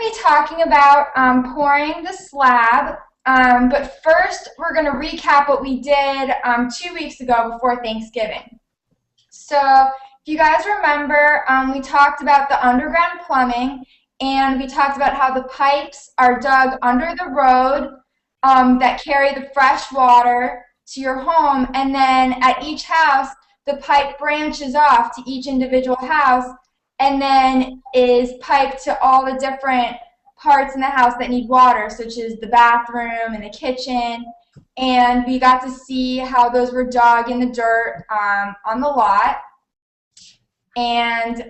to be talking about pouring the slab, but first we're going to recap what we did 2 weeks ago before Thanksgiving. So if you guys remember, we talked about the underground plumbing, and we talked about how the pipes are dug under the road that carry the fresh water to your home, and then at each house the pipe branches off to each individual house and then is piped to all the different parts in the house that need water, such as the bathroom and the kitchen. And we got to see how those were dug in the dirt on the lot. And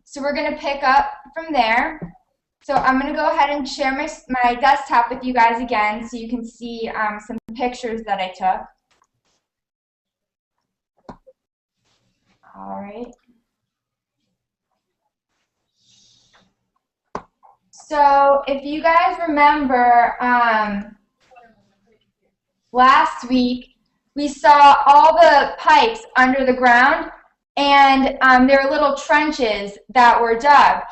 so we're going to pick up from there. So I'm going to go ahead and share my desktop with you guys again so you can see some pictures that I took. All right. So if you guys remember, last week we saw all the pipes under the ground, and there are little trenches that were dug.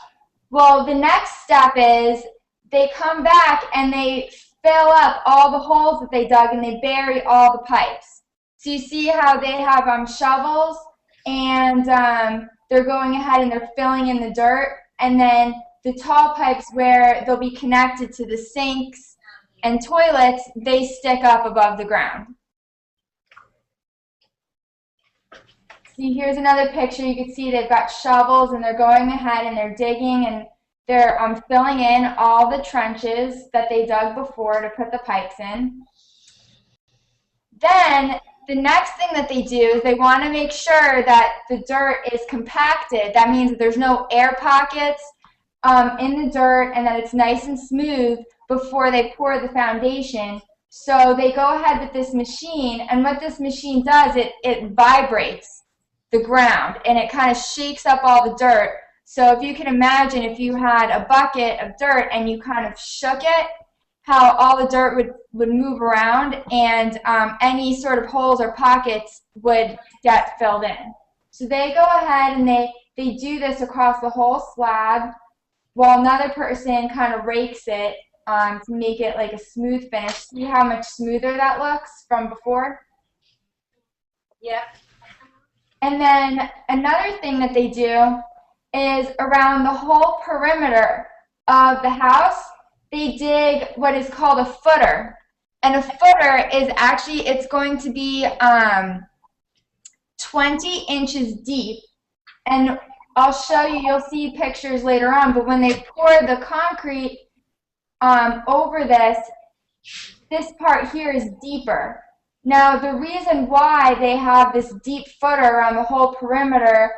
Well, the next step is they come back and they fill up all the holes that they dug and they bury all the pipes. So you see how they have shovels, and they're going ahead and they're filling in the dirt, and then the tall pipes where they'll be connected to the sinks and toilets, they stick up above the ground. See, here's another picture. You can see they've got shovels and they're going ahead and they're digging and they're filling in all the trenches that they dug before to put the pipes in. Then the next thing that they do is they want to make sure that the dirt is compacted. That means that there's no air pockets in the dirt and that it's nice and smooth before they pour the foundation. So they go ahead with this machine, and what this machine does, it vibrates the ground and it kind of shakes up all the dirt. So if you can imagine if you had a bucket of dirt and you kind of shook it, how all the dirt would move around, and any sort of holes or pockets would get filled in. So they go ahead and they do this across the whole slab, while another person kind of rakes it to make it like a smooth finish. See how much smoother that looks from before? Yep. And then another thing that they do is around the whole perimeter of the house, they dig what is called a footer. And a footer is actually, it's going to be 20 inches deep. And I'll show you, you'll see pictures later on, but when they pour the concrete over this part here is deeper. Now, the reason why they have this deep footer around the whole perimeter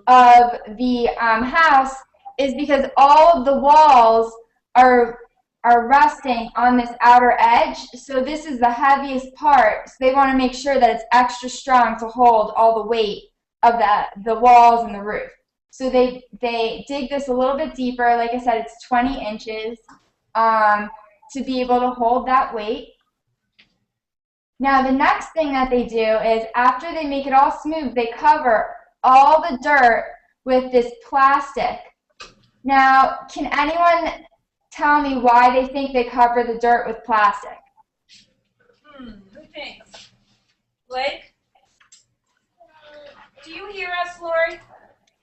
of the house is because all of the walls are resting on this outer edge, so this is the heaviest part, so they want to make sure that it's extra strong to hold all the weight of the walls and the roof. So they dig this a little bit deeper. Like I said, it's 20 inches to be able to hold that weight. Now the next thing that they do is after they make it all smooth, they cover all the dirt with this plastic. Now, can anyone tell me why they think they cover the dirt with plastic? Who thinks? Blake? Do you hear us, Lori?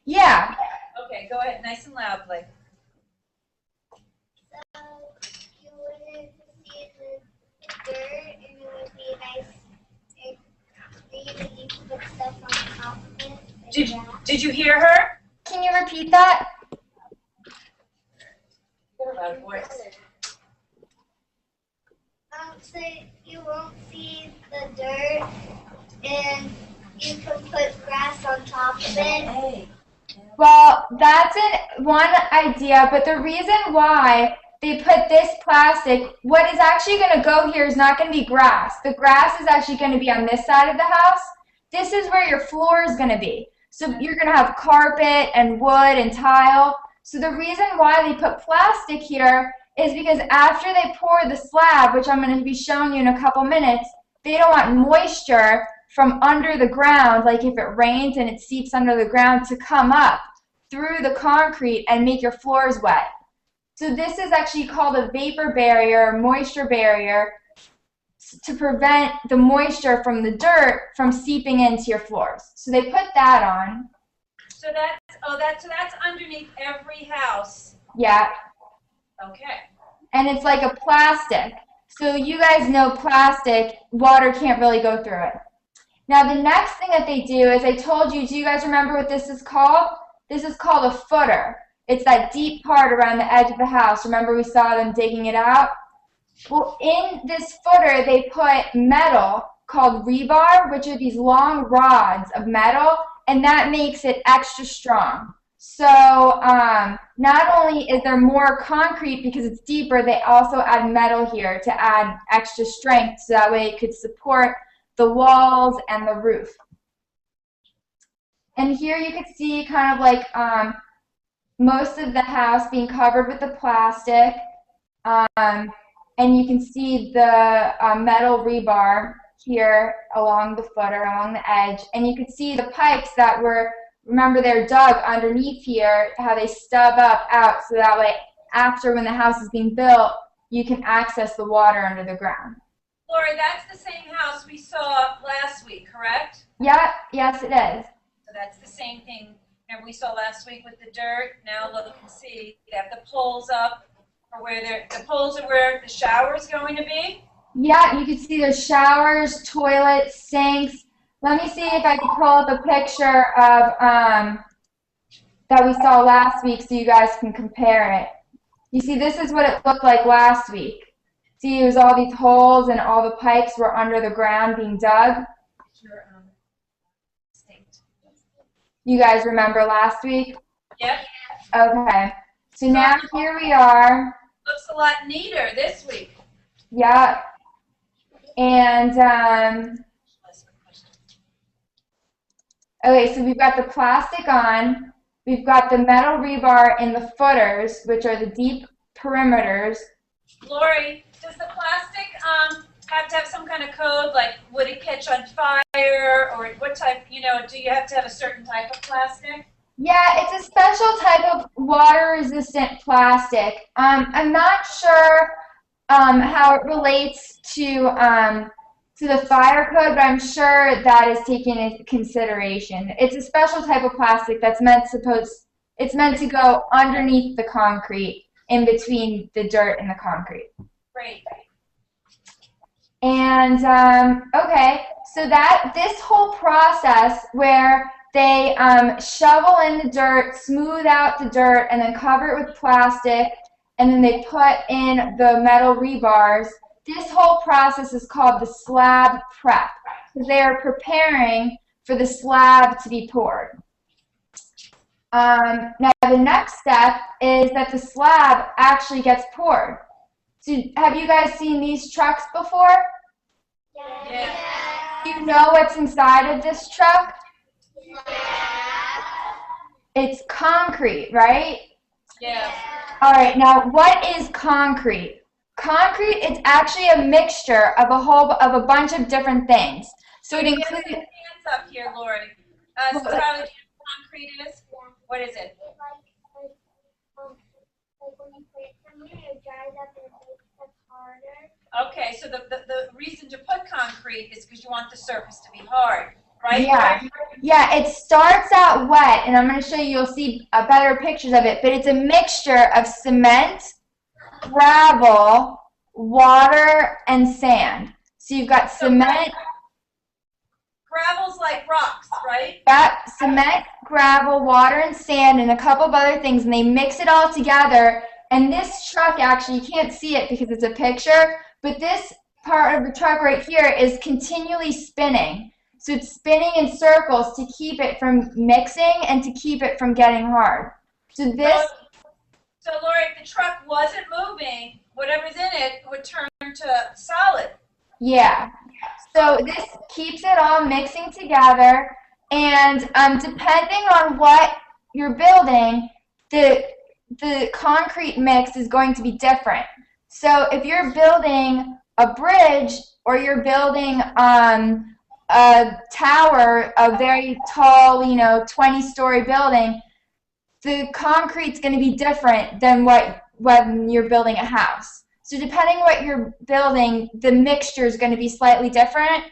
Yeah. Okay, go ahead. Nice and loud, Blake. So you wouldn't see the dirt, and it would be nice. You can put stuff on top of it. Did you hear her? Can you repeat that? Loud voice. So you won't see the dirt, and you can put grass on top of it. Well, that's one idea, but the reason why they put this plastic, what is actually going to go here is not going to be grass. The grass is actually going to be on this side of the house. This is where your floor is going to be. So you're going to have carpet and wood and tile. So the reason why they put plastic here is because after they pour the slab, which I'm going to be showing you in a couple minutes, they don't want moisture from under the ground, like if it rains and it seeps under the ground, to come up through the concrete and make your floors wet. So this is actually called a vapor barrier, moisture barrier, to prevent the moisture from the dirt from seeping into your floors. So they put that on. So that's underneath every house. Yeah. Okay. And it's like a plastic. So you guys know plastic, water can't really go through it. Now the next thing that they do is I told you, do you guys remember what this is called? This is called a footer. It's that deep part around the edge of the house. Remember we saw them digging it out? Well, in this footer, they put metal called rebar, which are these long rods of metal, and that makes it extra strong. So not only is there more concrete because it's deeper, they also add metal here to add extra strength so that way it could support the walls and the roof. And here you can see kind of like most of the house being covered with the plastic. And you can see the metal rebar here along the footer, along the edge. And you can see the pipes that were, remember they're dug underneath here, how they stub up out so that way after when the house is being built, you can access the water under the ground. Loree, that's the same house we saw last week, correct? Yeah, yes it is. So that's the same thing. Remember we saw last week with the dirt? Now look and see. They have the poles up. Or where the poles are where the shower is going to be? Yeah, you can see there's showers, toilets, sinks. Let me see if I can pull up a picture of that we saw last week so you guys can compare it. You see, this is what it looked like last week. See, there's all these holes and all the pipes were under the ground being dug. You guys remember last week? Yep. Okay. So now here we are. Looks a lot neater this week. Yeah. And, okay, so we've got the plastic on. We've got the metal rebar in the footers, which are the deep perimeters. Loree, does the plastic have to have some kind of code, like would it catch on fire, or what type, do you have to have a certain type of plastic? Yeah, it's a special type of water-resistant plastic. I'm not sure how it relates to the fire code, but I'm sure that is taken into consideration. It's a special type of plastic that's meant to go underneath the concrete, in between the dirt and the concrete. Great. And okay, so this whole process where they shovel in the dirt, smooth out the dirt, and then cover it with plastic, and then they put in the metal rebars. This whole process is called the slab prep. They are preparing for the slab to be poured. Now the next step is that the slab actually gets poured. So have you guys seen these trucks before? Yeah. Do you know what's inside of this truck? It's concrete, right? Yeah. All right, now what is concrete? Concrete is actually a mixture of a bunch of different things. So it includes. Hands up here, Loree. So Tyler, do you know what concrete is? What is it? Like when you put it somewhere, it dries up and it makes it harder. Okay, so the reason to put concrete is because you want the surface to be hard, right? Yeah. Yeah, it starts out wet, and I'm going to show you, you'll see better pictures of it, but it's a mixture of cement, gravel, water, and sand. So you've got cement. Gravel's like rocks, right? That cement, gravel, water, and sand, and a couple of other things, and they mix it all together. And this truck, actually, you can't see it because it's a picture, but this part of the truck right here is continually spinning. So it's spinning in circles to keep it from mixing and to keep it from getting hard. So this. So Loree, if the truck wasn't moving, whatever's in it would turn to solid. Yeah. So this keeps it all mixing together, and depending on what you're building, the concrete mix is going to be different. So if you're building a bridge or you're building a tower, a very tall, 20-story building, the concrete's going to be different than when you're building a house. So depending what you're building, the mixture is going to be slightly different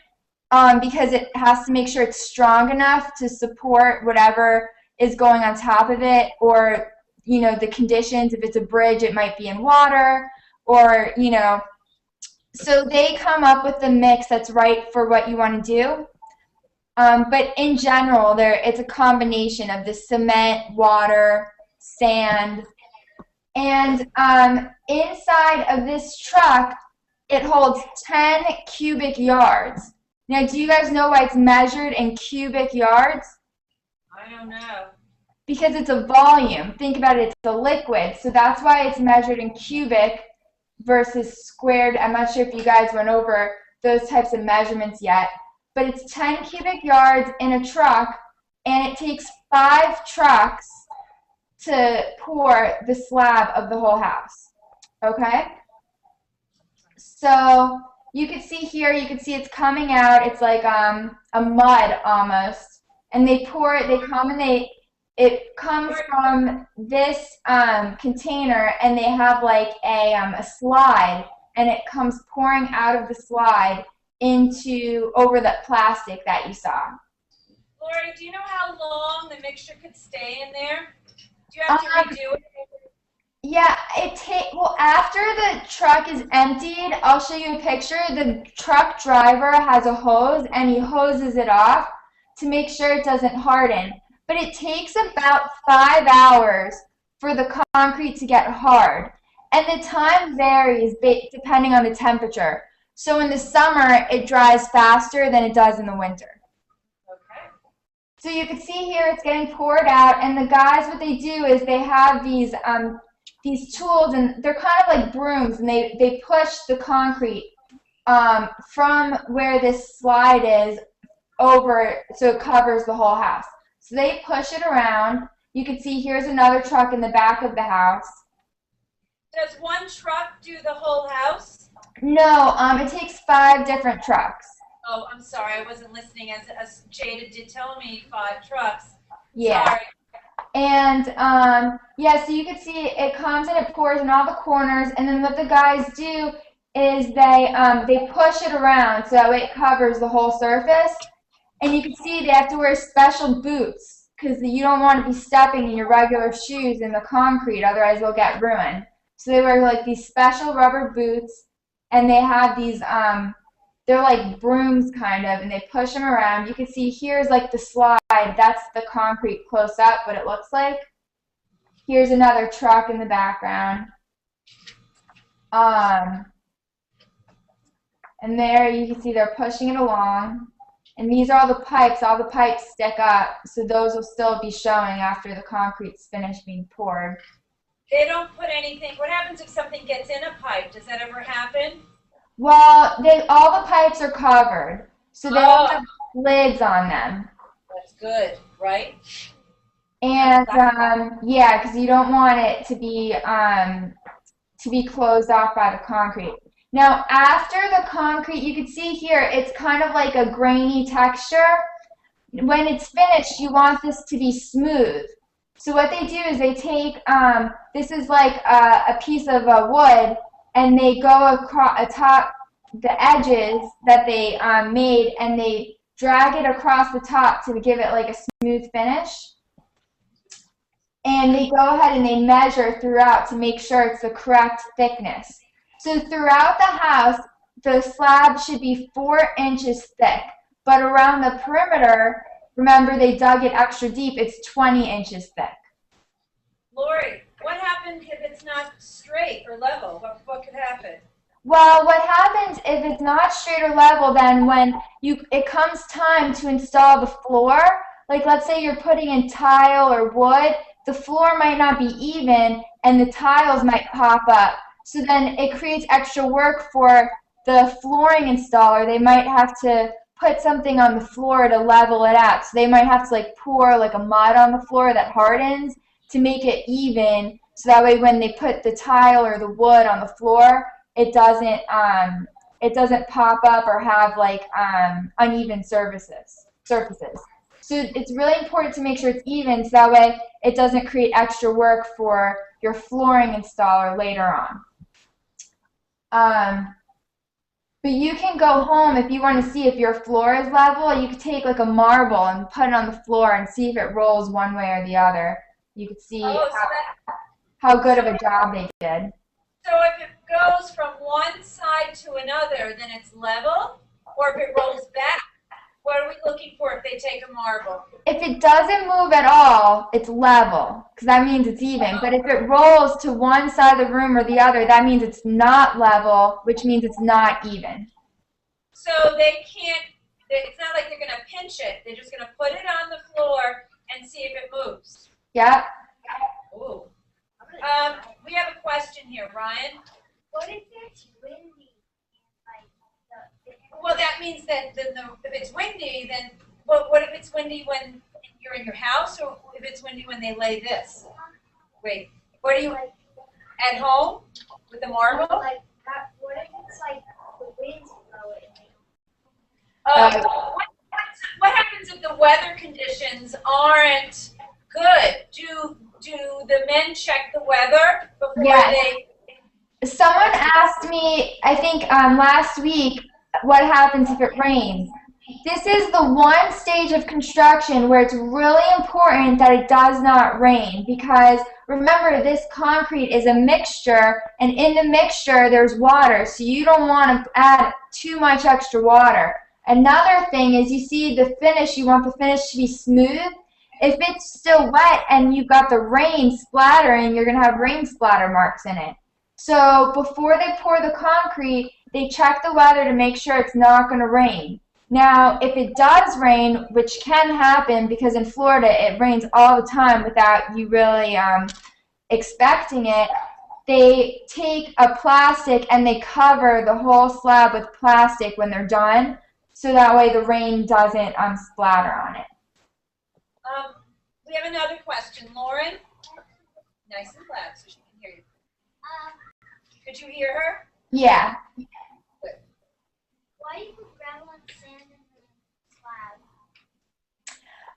because it has to make sure it's strong enough to support whatever is going on top of it, or, you know, the conditions. If it's a bridge, it might be in water, or, you know. So they come up with the mix that's right for what you want to do. But in general, it's a combination of the cement, water, sand, and inside of this truck, it holds 10 cubic yards. Now, do you guys know why it's measured in cubic yards? I don't know. Because it's a volume. Think about it, it's a liquid, so that's why it's measured in cubic versus squared. I'm not sure if you guys went over those types of measurements yet, but it's 10 cubic yards in a truck, and it takes 5 trucks to pour the slab of the whole house, okay? So you can see here, you can see it's coming out, it's like a mud almost, and they pour it, it comes from this container, and they have like a slide, and it comes pouring out of the slide over the plastic that you saw. Loree, do you know how long the mixture could stay in there? Do you have to redo it? Yeah, well, after the truck is emptied, I'll show you a picture. The truck driver has a hose, and he hoses it off to make sure it doesn't harden. But it takes about 5 hours for the concrete to get hard. And the time varies depending on the temperature. So in the summer, it dries faster than it does in the winter. Okay. So you can see here it's getting poured out, and the guys, what they do is they have these tools, and they're kind of like brooms, and they push the concrete from where this slide is over so it covers the whole house. So they push it around. You can see here's another truck in the back of the house. Does one truck do the whole house? No, it takes 5 different trucks. Oh, I'm sorry, I wasn't listening. As Jada did tell me, 5 trucks. Yeah. Sorry. And yeah, so you can see it comes and it pours in all the corners, and then what the guys do is they push it around so it covers the whole surface. And you can see they have to wear special boots because you don't want to be stepping in your regular shoes in the concrete, otherwise they'll get ruined. So they wear like these special rubber boots, and they have these, they're like brooms kind of, and they push them around. You can see here's like the slide, that's the concrete close up, what it looks like. Here's another truck in the background. And there you can see they're pushing it along. And these are all the pipes stick up, so those will still be showing after the concrete's finished being poured. They don't put anything, what happens if something gets in a pipe? Does that ever happen? Well, all the pipes are covered, so they don't have lids on them. That's good, right? And yeah, because you don't want it to be closed off by the concrete. Now, after the concrete, you can see here, it's kind of like a grainy texture. When it's finished, you want this to be smooth. So what they do is they take, this is like a piece of wood, and they go atop the edges that they made, and they drag it across the top to give it like a smooth finish. And they go ahead and they measure throughout to make sure it's the correct thickness. So throughout the house, the slab should be 4 inches thick, but around the perimeter, remember they dug it extra deep, it's 20 inches thick. Loree, what happens if it's not straight or level? What could happen? Well, what happens if it's not straight or level, then when it comes time to install the floor, like let's say you're putting in tile or wood, the floor might not be even and the tiles might pop up. So then it creates extra work for the flooring installer. They might have to put something on the floor to level it out. So they might have to like pour like a mud on the floor that hardens to make it even. So that way when they put the tile or the wood on the floor, it doesn't pop up or have like uneven surfaces. So it's really important to make sure it's even, so that way it doesn't create extra work for your flooring installer later on. But you can go home if you want to see if your floor is level. You could take like a marble and put it on the floor and see if it rolls one way or the other. You could see how good of a job they did. So if it goes from one side to another, then it's level? Or if it rolls back, what are we looking for if they take a marble? If it doesn't move at all, it's level, because that means it's even. But if it rolls to one side of the room or the other, that means it's not level, which means it's not even. So they can't, it's not like they're going to pinch it. They're just going to put it on the floor and see if it moves. Yep. Ooh. We have a question here, Ryan. What if it's windy? Well, that means that if it's windy, then what if it's windy when you're in your house, or if it's windy when they lay this? Wait, what are you at home with the marble? Like that, what if it's like the wind's blowing? What happens if the weather conditions aren't good? Do the men check the weather before they? Someone asked me, I think last week, what happens if it rains. This is the one stage of construction where it's really important that it does not rain, because remember, this concrete is a mixture, and in the mixture there's water, so you don't want to add too much extra water. Another thing is, you see the finish, you want the finish to be smooth. If it's still wet and you've got the rain splattering, you're going to have rain splatter marks in it. So before they pour the concrete, they check the weather to make sure it's not going to rain. Now, if it does rain, which can happen because in Florida it rains all the time without you really expecting it, they take a plastic and they cover the whole slab with plastic when they're done, so that way the rain doesn't splatter on it. We have another question. Lauren? Nice and loud so she can hear you. Could you hear her? Yeah. Why do you put gravel and sand in the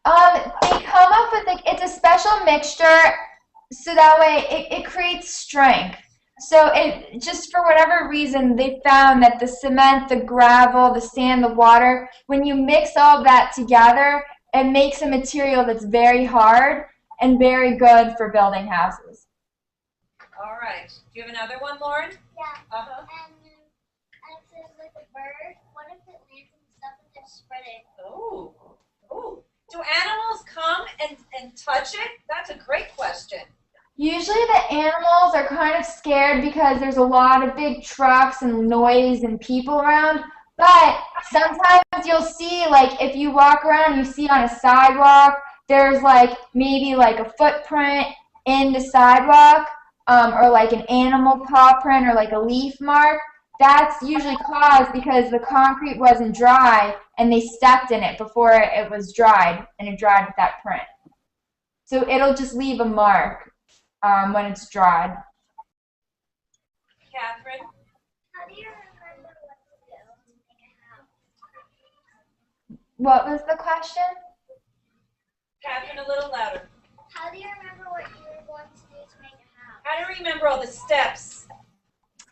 slab? They come up with, like, it's a special mixture, so that way it creates strength. So it, just for whatever reason, they found that the cement, the gravel, the sand, the water, when you mix all of that together, it makes a material that's very hard and very good for building houses. All right. Do you have another one, Lauren? Yeah. Uh-huh. And it says like a bird. What if it lands and stuff and just spread it? Oh. Oh. Do animals come and touch it? That's a great question. Usually the animals are kind of scared because there's a lot of big trucks and noise and people around. But sometimes you'll see, like, if you walk around, you see on a sidewalk, there's like maybe like a footprint in the sidewalk, or like an animal paw print or like a leaf mark. That's usually caused because the concrete wasn't dry and they stepped in it before it was dried, and it dried with that print. So it'll just leave a mark when it's dried. Catherine? How do you remember what to do to make a house? What was the question? Catherine, a little louder. How do you remember what you were going to do to make a house? How do you remember all the steps?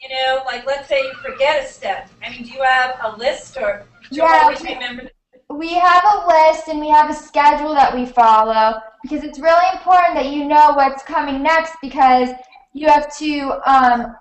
You know, like let's say you forget a step. I mean, do you have a list, or do you always remember? We have a list and we have a schedule that we follow, because it's really important that you know what's coming next, because you have to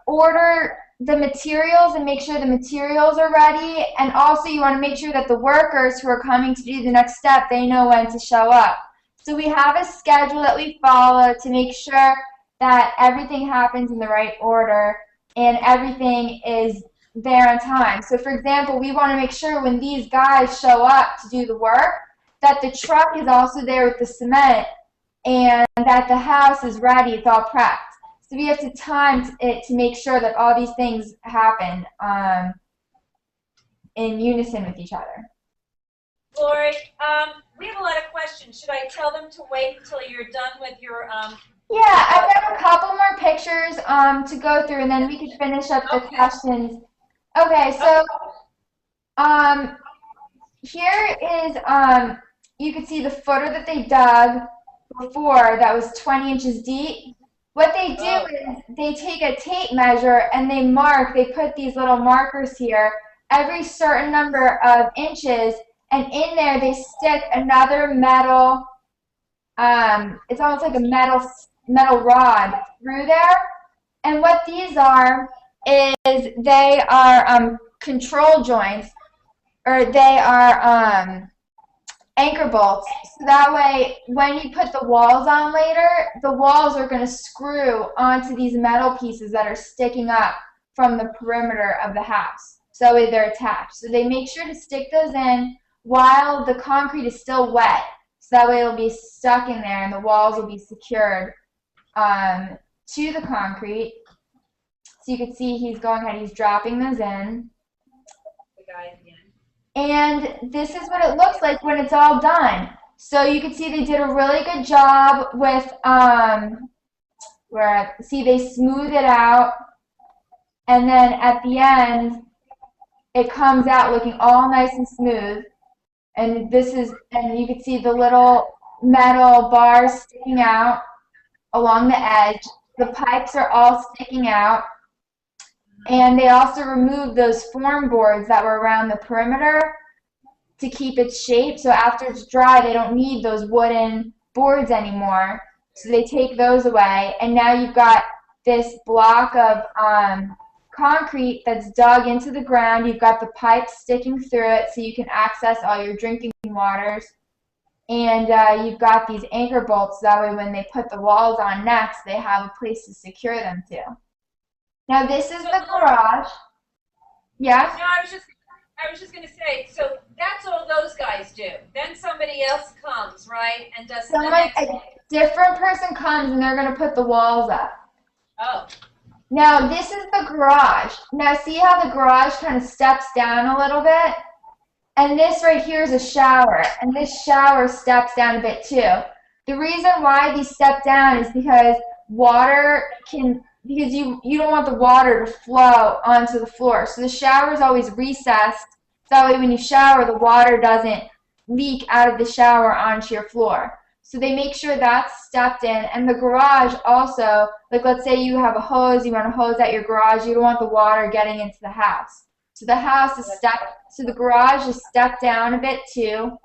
order the materials and make sure the materials are ready, and also you want to make sure that the workers who are coming to do the next step, they know when to show up. So we have a schedule that we follow to make sure that everything happens in the right order and everything is there on time. So for example, we want to make sure when these guys show up to do the work that the truck is also there with the cement and that the house is ready, it's all prepped. So we have to time it to make sure that all these things happen in unison with each other. Loree, we have a lot of questions. Should I tell them to wait until you're done with your Yeah, I've got a couple more pictures to go through, and then we could finish up the questions. Okay, so here is you could see the footer that they dug before that was 20 inches deep. What they do is they take a tape measure and they mark, they put these little markers here, every certain number of inches, and in there they stick another metal, it's almost like a metal rod through there. And what these are is they are control joints, or they are anchor bolts. So that way, when you put the walls on later, the walls are going to screw onto these metal pieces that are sticking up from the perimeter of the house. So that way they're attached. So they make sure to stick those in while the concrete is still wet. So that way it'll be stuck in there and the walls will be secured to the concrete. So you can see he's going ahead, he's dropping those in. The guy again. And this is what it looks like when it's all done. So you can see they did a really good job with, see they smooth it out, and then at the end, it comes out looking all nice and smooth. And and you can see the little metal bars sticking out along the edge. The pipes are all sticking out. And they also removed those form boards that were around the perimeter to keep its shape. So after it's dry, they don't need those wooden boards anymore. So they take those away. And now you've got this block of concrete that's dug into the ground. You've got the pipes sticking through it so you can access all your drinking waters. And you've got these anchor bolts. That way when they put the walls on next, they have a place to secure them to. Now this is the garage. Yes? No, I was just going to say, so that's all those guys do. Then somebody else comes, right, and does the next A different person comes and they're going to put the walls up. Oh. Now this is the garage. Now see how the garage kind of steps down a little bit? And this right here is a shower. And this shower steps down a bit too. The reason why these step down is because you don't want the water to flow onto the floor. So the shower is always recessed. So that way when you shower, the water doesn't leak out of the shower onto your floor. So they make sure that's stepped in. And the garage also, like let's say you have a hose, you want to hose out your garage, you don't want the water getting into the house. So the garage is stepped down a bit too.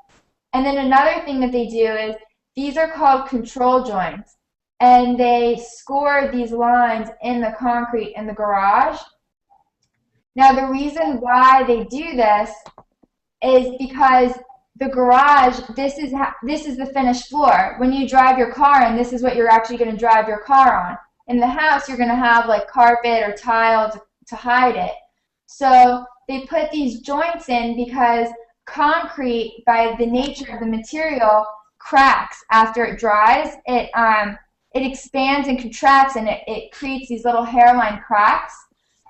And then another thing that they do is these are called control joints. And they score these lines in the concrete in the garage. Now the reason why they do this is because the garage, this is the finished floor. When you drive your car in, this is what you're actually going to drive your car on. In the house, you're going to have like carpet or tile to hide it. So they put these joints in because concrete, by the nature of the material, cracks after it dries. It expands and contracts, and it creates these little hairline cracks.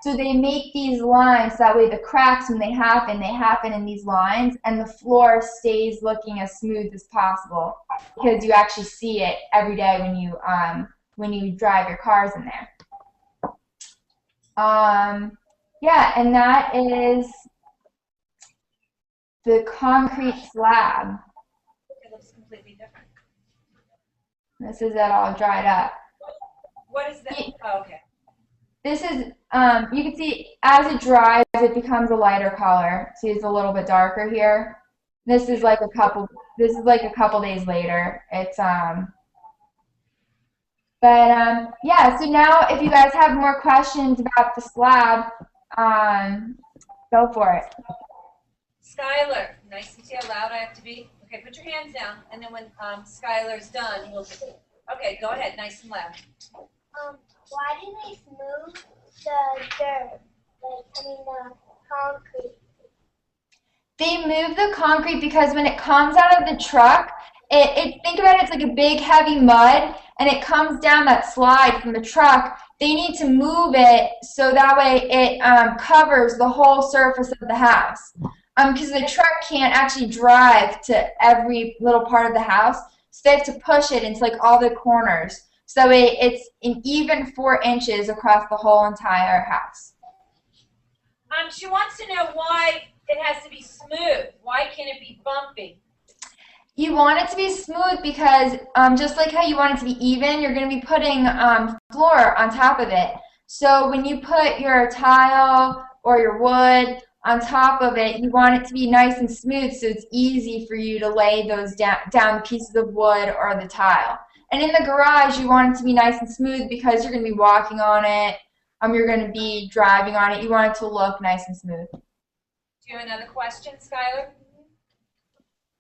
So they make these lines, that way the cracks, when they happen in these lines, and the floor stays looking as smooth as possible because you actually see it every day when you drive your cars in there. Yeah, and that is the concrete slab. It looks completely different. This is it all dried up. What is that? Oh, okay. This is, you can see as it dries, it becomes a lighter color. See, it's a little bit darker here. This is like a couple days later. It's, yeah, so now if you guys have more questions about the slab, go for it. Skylar, nice to see how loud I have to be. Okay, put your hands down, and then when Skylar's done, we'll. Okay, go ahead, nice and loud. Why do they smooth the dirt? The concrete. They move the concrete because when it comes out of the truck, think about it, it's like a big heavy mud, and it comes down that slide from the truck. They need to move it so that way it covers the whole surface of the house. Because the truck can't actually drive to every little part of the house, so they have to push it into like all the corners. So that way it's an even 4 inches across the whole entire house. She wants to know why it has to be smooth. Why can't it be bumpy? You want it to be smooth because just like how you want it to be even, you're going to be putting floor on top of it. So when you put your tile or your wood on top of it, you want it to be nice and smooth so it's easy for you to lay those down pieces of wood or the tile. And in the garage, you want it to be nice and smooth because you're going to be walking on it, you're going to be driving on it. You want it to look nice and smooth. Do you have another question, Skylar?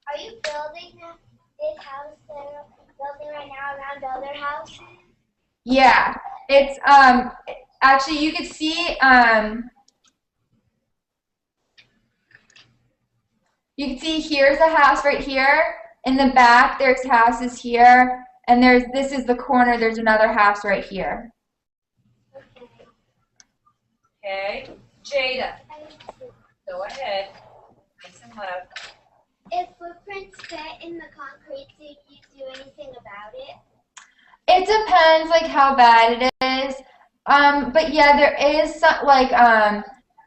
Are you building this house that you're building right now around other houses? Yeah, it's actually you can see here's a house right here. In the back there's houses here, and this is the corner, there's another house right here. Okay. Jada, go ahead. Nice and loud. If footprints get in the concrete, do you do anything about it? It depends like how bad it is. But yeah, there is some, like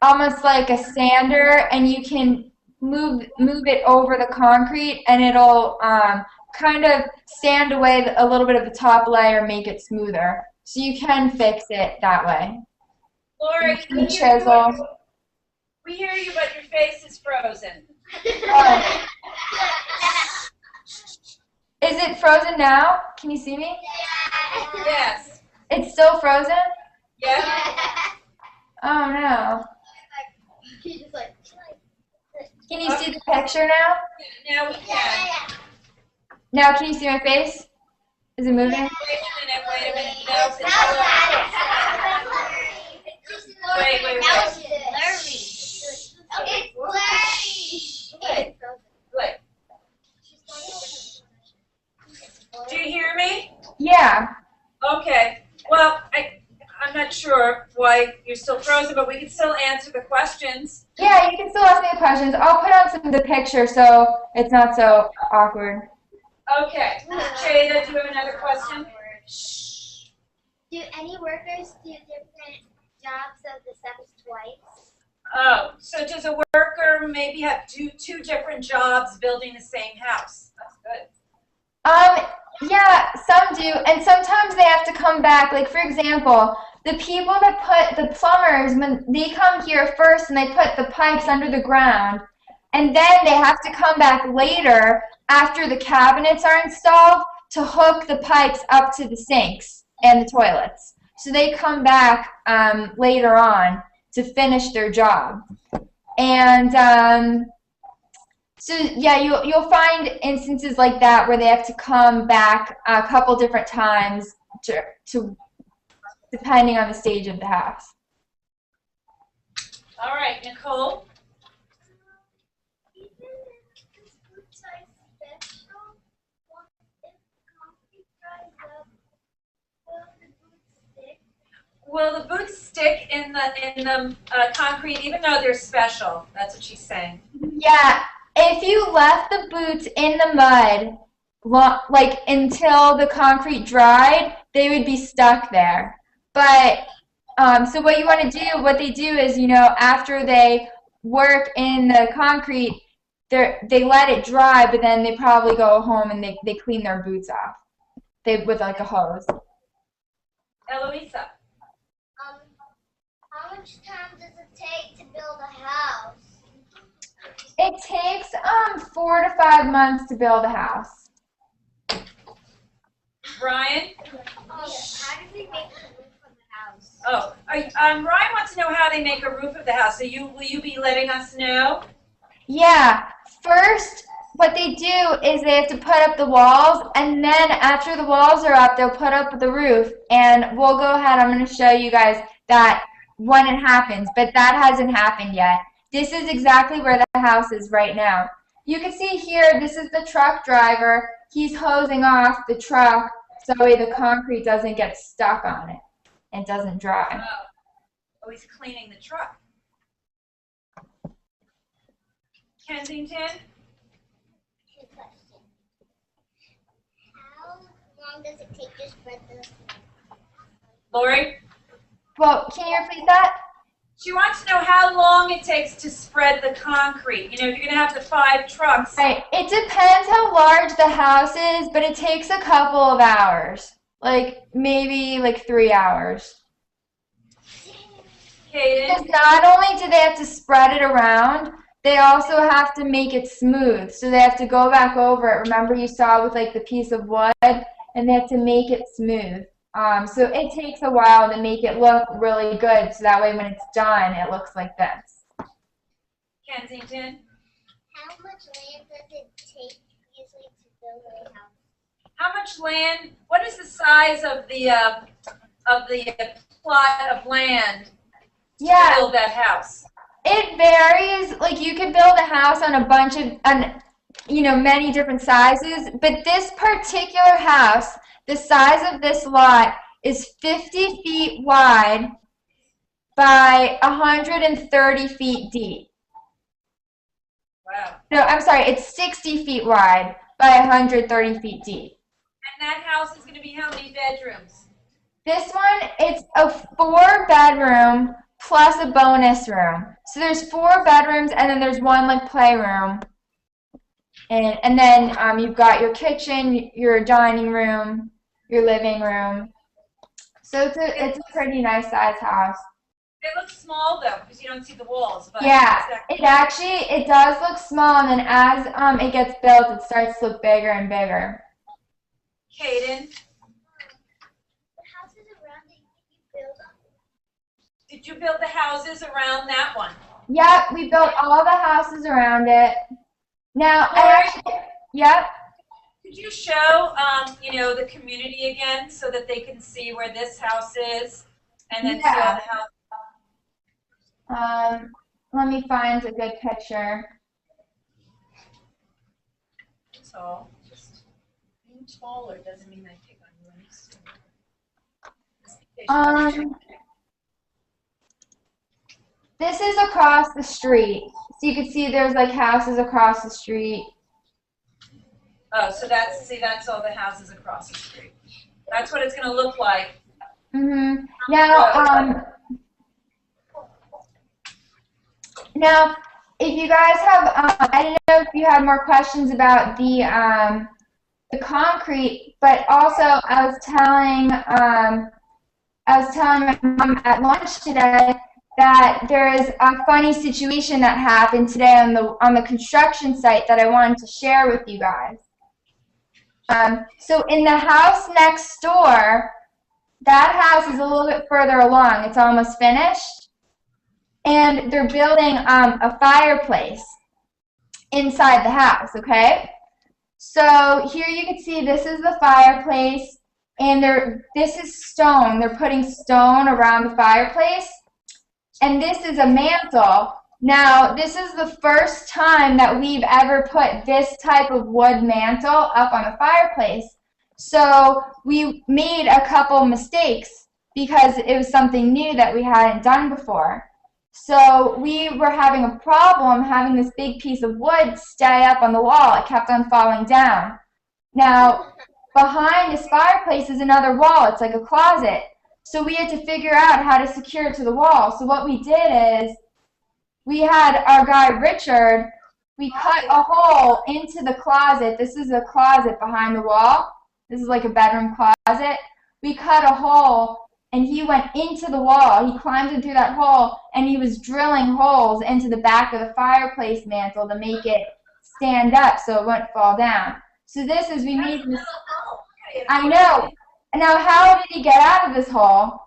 almost like a sander, and you can move it over the concrete, and it'll kind of sand away a little bit of the top layer, make it smoother. So you can fix it that way. Loree, we hear you, but your face is frozen. Oh. Is it frozen now? Can you see me? Yes. It's still frozen? Yeah. Oh no. Can you see the picture now? Now we can. Now can you see my face? Is it moving? Wait a minute. No, it's Wait. Wait. Do you hear me? Yeah. Okay. Well, I'm not sure why you're still frozen, but we can still answer the questions. Yeah, you can still ask me the questions. I'll put on some of the picture so it's not so awkward. Okay. Jada, do you have another question? Do any workers do different jobs of the steps twice? Oh, so does a worker maybe have two different jobs building the same house? That's good. Yeah, some do, and sometimes they have to come back. Like, for example, the people that the plumbers, when they come here first and they put the pipes under the ground, and then they have to come back later after the cabinets are installed to hook the pipes up to the sinks and the toilets. So they come back later on to finish their job. And so yeah, you'll find instances like that where they have to come back a couple different times to depending on the stage of the house. All right, Nicole. Will the boots stick in the concrete even though they're special? That's what she's saying. Yeah, if you left the boots in the mud, like until the concrete dried, they would be stuck there. But so what they do is, after they work in the concrete, they let it dry, but then they probably go home and they clean their boots off. With like a hose. Eloisa. How much time does it take to build a house? It takes 4 to 5 months to build a house. Brian? How do they make the roof of the house? Oh, Ryan wants to know how they make a roof of the house. So will you be letting us know? Yeah. First, what they do is they have to put up the walls, and then after the walls are up, they'll put up the roof. And we'll go ahead. I'm going to show you guys that when it happens, but that hasn't happened yet. This is exactly where the house is right now. You can see here, this is the truck driver. He's hosing off the truck so the concrete doesn't get stuck on it and doesn't dry. Oh, he's cleaning the truck. Kensington? Good question. How long does it take to spread the... Loree? Well, can you repeat that? She wants to know how long it takes to spread the concrete. You know, if you're going to have the 5 trucks. Right. It depends how large the house is, but it takes a couple of hours. Like maybe like 3 hours. Because Kaden? not only do they have to spread it around, they also have to make it smooth. So they have to go back over it. Remember you saw with like the piece of wood, and they have to make it smooth. So it takes a while to make it look really good. So that way when it's done, it looks like this. Kensington? How much land does it take usually to build a house? How much land? What is the size of the plot of land to build that house? It varies. Like you could build a house on a bunch of, many different sizes. But this particular house, the size of this lot is 50 feet wide by 130 feet deep. Wow. No, I'm sorry, it's 60 feet wide by 130 feet deep. And that house is going to be how many bedrooms? This one, it's a 4-bedroom plus a bonus room. So there's 4 bedrooms and then there's 1 like playroom. And then you've got your kitchen, your dining room, your living room. So it's a pretty nice sized house. It looks small though because you don't see the walls. But yeah, it does look small, and then as it gets built, it starts to look bigger and bigger. Kaden, The houses around it, you build them? did you build the houses around that one? Yep, we built all the houses around it. Now, yep. Could you show, the community again so that they can see where this house is, and then see all the houses? Let me find a good picture. So, just being taller doesn't mean I take on you. This is across the street. So you can see there's like houses across the street. Oh, so that's all the houses across the street. That's what it's going to look like. Mhm. Now, if you guys have, I don't know if you had more questions about the concrete, but also I was telling my mom at lunch today that there is a funny situation that happened today on the construction site that I wanted to share with you guys. So in the house next door, that house is a little bit further along. It's almost finished. And they're building a fireplace inside the house, okay? So here you can see this is the fireplace, and this is stone. They're putting stone around the fireplace. And this is a mantle. Now, this is the first time that we've ever put this type of wood mantle up on a fireplace. So we made a couple mistakes because it was something new that we hadn't done before. So we were having a problem having this big piece of wood stay up on the wall. It kept on falling down. Now, behind this fireplace is another wall. It's like a closet. So we had to figure out how to secure it to the wall. So what we did is we had our guy Richard, we cut a hole into the closet. This is a closet behind the wall. This is like a bedroom closet. We cut a hole, and he went into the wall. He climbed in through that hole, and he was drilling holes into the back of the fireplace mantle to make it stand up so it wouldn't fall down. So this is, we made this, I know. Now, how did he get out of this hole?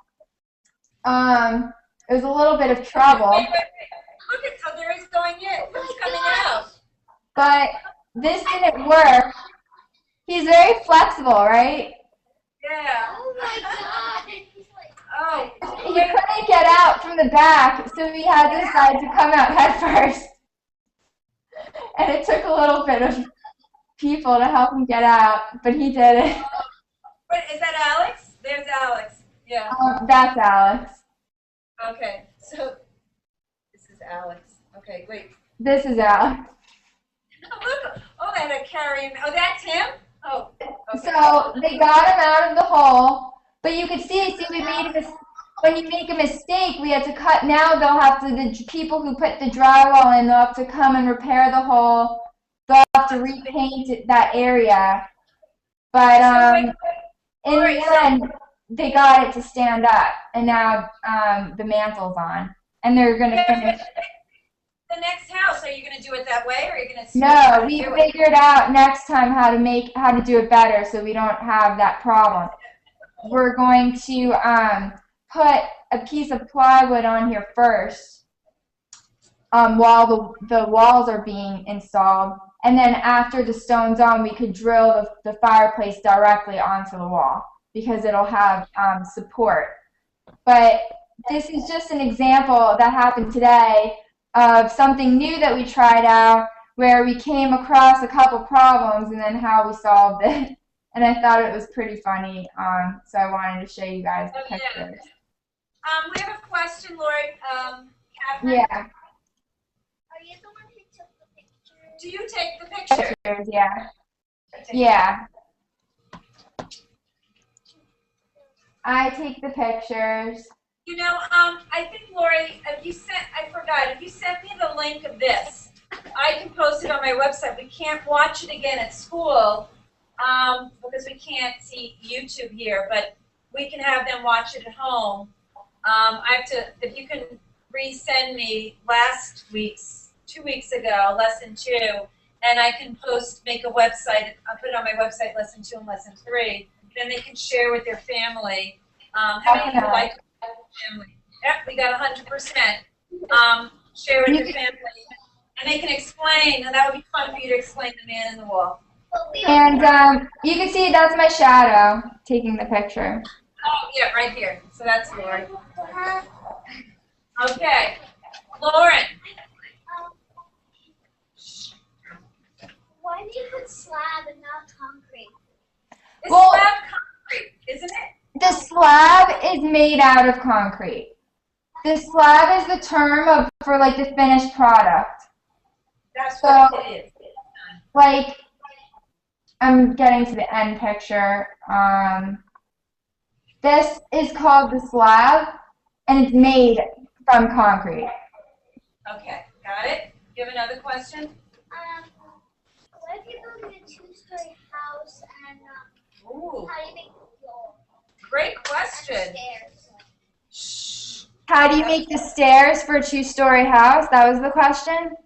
It was a little bit of trouble. Wait. Look at how there is going in. It's coming out. But this didn't work. He's very flexible, right? Yeah. Oh my god! Oh. He couldn't get out from the back, so he had to decide to come out head first. And it took a little bit of people to help him get out, but he did it. Wait, is that Alex? There's Alex. Yeah. That's Alex. Okay. So this is Alex. Okay, wait. This is Alex. Oh, look. Oh, they had to carry him. Oh, that's him? Oh. Okay. So they got him out of the hole, but you could see we made this. when you make a mistake, we had to cut. Now they'll have to, the people who put the drywall in, they'll have to come and repair the hole. They'll have to repaint that area. But in the end, they got it to stand up, and now the mantle's on, and they're going to finish. The next house, are you going to do it that way, or are you going to? No, we figured out next time how to do it better, so we don't have that problem. We're going to put a piece of plywood on here first, while the walls are being installed, and then after the stone's on, we could drill the fireplace directly onto the wall because it'll have support. But this is just an example that happened today of something new that we tried out, where we came across a couple problems and then how we solved it. And I thought it was pretty funny, so I wanted to show you guys the pictures. Yeah. We have a question, Loree. Catherine? Yeah. Are you the one who took the picture? Do you take the picture? Pictures, yeah. Yeah. I take the pictures. You know, I think, Loree, if you sent me the link of this, I can post it on my website. We can't watch it again at school because we can't see YouTube here, but we can have them watch it at home. I have to, if you can resend me last week's, 2 weeks ago, lesson 2, and I can make a website, I'll put it on my website, lesson 2 and lesson 3, then they can share with their family. How many people like family? Yep, we got 100%. Share with your family, and they can explain, and that would be fun for you to explain the man in the wall. And you can see that's my shadow taking the picture. Oh, yeah, right here. So that's Loree. Okay. Lauren. Why do you put slab and not concrete? It's slab concrete, isn't it? The slab is made out of concrete. The slab is the term for like the finished product. That's what it is. Like, I'm getting to the end picture. This is called the slab, and it's made from concrete. Okay, got it. You have another question? What if you're building a 2-story house and Ooh, how do you make the floor? great question. And stairs? Shh. How do you make the stairs for a 2-story house? That was the question?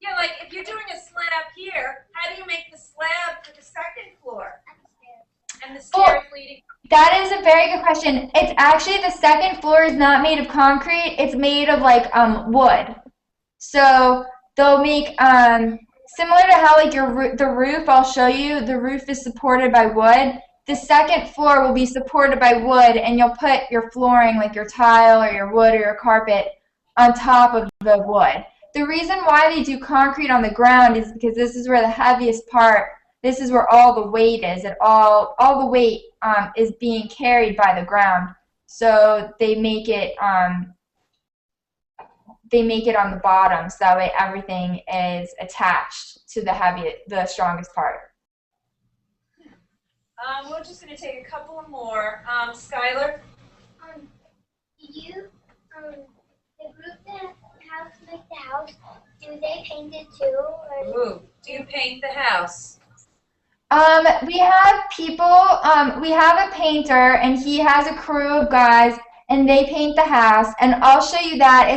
Yeah, like if you're doing a slab here, how do you make the slab for the second floor? And the stairs leading. That is a very good question. It's actually, the second floor is not made of concrete. It's made of like wood. So they'll make similar to how like the roof. I'll show you. The roof is supported by wood. The second floor will be supported by wood, and you'll put your flooring, like your tile or your wood or your carpet, on top of the wood. The reason why they do concrete on the ground is because this is where the heaviest part. This is where all the weight is. All the weight is being carried by the ground. So they make it on the bottom, so that way everything is attached to the strongest part. We're just going to take a couple more. Skylar? The group that helps make the house, do they paint it too? Or? Ooh, do you paint the house? We have people, we have a painter, and he has a crew of guys, and they paint the house, and I'll show you that.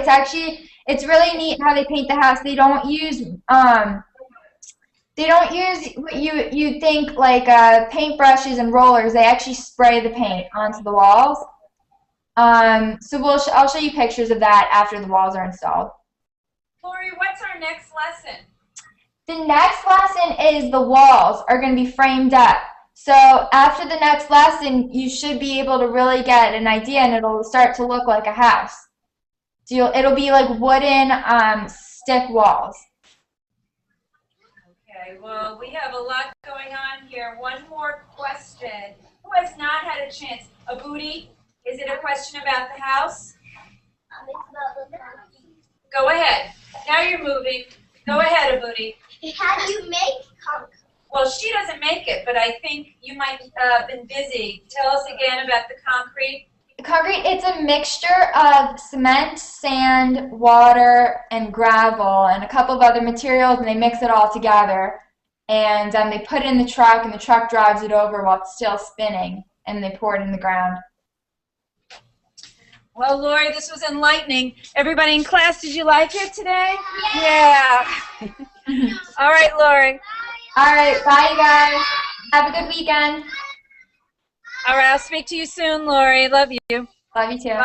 It's really neat how they paint the house. They don't use what you think like paintbrushes and rollers. They actually spray the paint onto the walls. So I'll show you pictures of that after the walls are installed. Loree, what's our next lesson? The next lesson is the walls are going to be framed up. So after the next lesson, you should be able to really get an idea, and it'll start to look like a house. So it'll be like wooden stick walls. Okay, well, we have a lot going on here. One more question. Who has not had a chance? Abudi, is it a question about the house? It's about the concrete. Go ahead. Now you're moving. Go ahead, Abudi. How do you make concrete? Well, she doesn't make it, but I think you might have been busy. Tell us again about the concrete. Concrete, it's a mixture of cement, sand, water, and gravel, and a couple of other materials, and they mix it all together. And they put it in the truck, and the truck drives it over while it's still spinning, and they pour it in the ground. Well, Loree, this was enlightening. Everybody in class, did you like it today? Yeah. All right, Loree. All right, bye, you guys. Have a good weekend. All right, I'll speak to you soon, Loree. Love you. Love you too.